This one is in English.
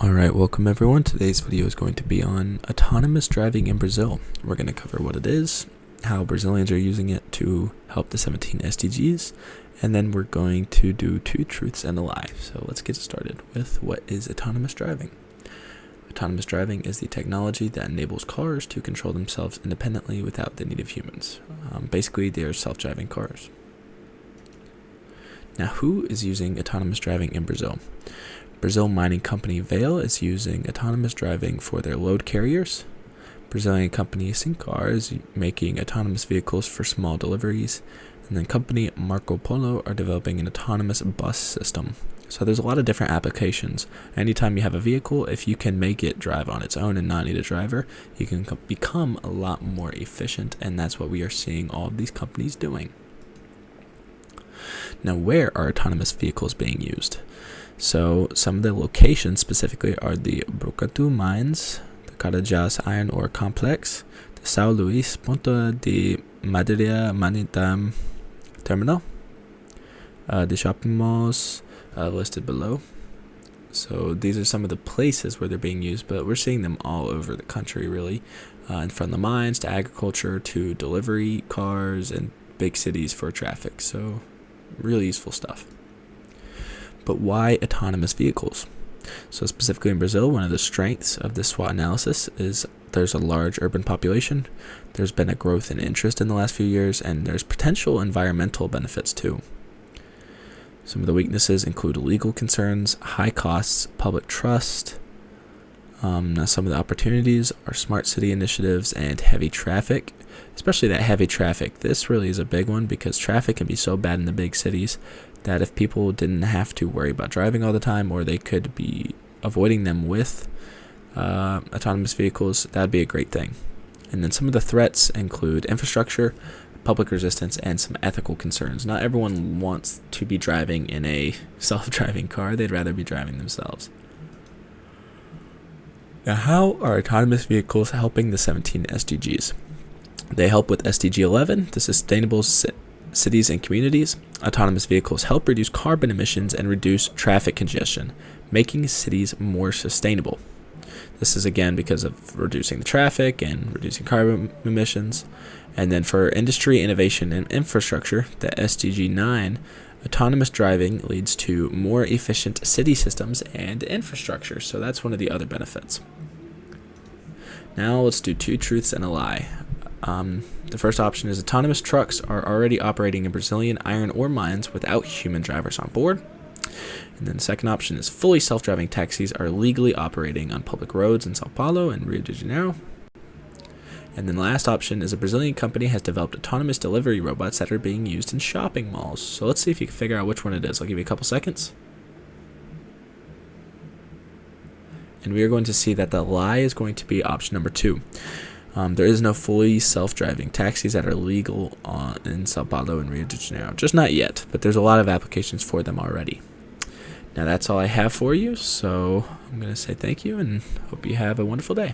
Alright, welcome everyone. Today's video is going to be on autonomous driving in Brazil. We're going to cover what it is, how Brazilians are using it to help the 17 SDGs, and then we're going to do two truths and a lie. So let's get started with what is autonomous driving. Autonomous driving is the technology that enables cars to control themselves independently without the need of humans. Basically, they are self-driving cars. Now, who is using autonomous driving in Brazil? Brazil mining company Vale is using autonomous driving for their load carriers. Brazilian company Sincar is making autonomous vehicles for small deliveries. And then company Marco Polo are developing an autonomous bus system. So there's a lot of different applications. Anytime you have a vehicle, if you can make it drive on its own and not need a driver, you can become a lot more efficient, and that's what we are seeing all of these companies doing. Now, where are autonomous vehicles being used? So some of the locations specifically are the Brucutu mines, the Carajás iron ore complex, the São Luís Ponta de Madeira maritime terminal, the shopping malls listed below. So these are some of the places where they're being used, but we're seeing them all over the country really, and from the mines to agriculture to delivery cars and big cities for traffic. So really useful stuff. But why autonomous vehicles? So specifically in Brazil, one of the strengths of this SWOT analysis is there's a large urban population, there's been a growth in interest in the last few years, and there's potential environmental benefits too. Some of the weaknesses include legal concerns, high costs, public trust. Now some of the opportunities are smart city initiatives and heavy traffic, especially that heavy traffic. This really is a big one because traffic can be so bad in the big cities that if people didn't have to worry about driving all the time, or they could be avoiding them with autonomous vehicles, that'd be a great thing. And then some of the threats include infrastructure, public resistance, and some ethical concerns. Not everyone wants to be driving in a self-driving car. They'd rather be driving themselves. Now, how are autonomous vehicles helping the 17 SDGs? They help with SDG 11, the sustainable cities and communities. Autonomous vehicles help reduce carbon emissions and reduce traffic congestion, making cities more sustainable. This is again because of reducing the traffic and reducing carbon emissions. And then for industry, innovation, and infrastructure, the SDG 9, autonomous driving leads to more efficient city systems and infrastructure. So that's one of the other benefits. Now let's do two truths and a lie. The first option is autonomous trucks are already operating in Brazilian iron ore mines without human drivers on board. And then the second option is fully self-driving taxis are legally operating on public roads in São Paulo and Rio de Janeiro. And then the last option is a Brazilian company has developed autonomous delivery robots that are being used in shopping malls. So let's see if you can figure out which one it is. I'll give you a couple seconds. And we are going to see that the lie is going to be option number 2. There is no fully self-driving taxis that are legal in Sao Paulo and Rio de Janeiro. Just not yet, but there's a lot of applications for them already. Now that's all I have for you, so I'm going to say thank you and hope you have a wonderful day.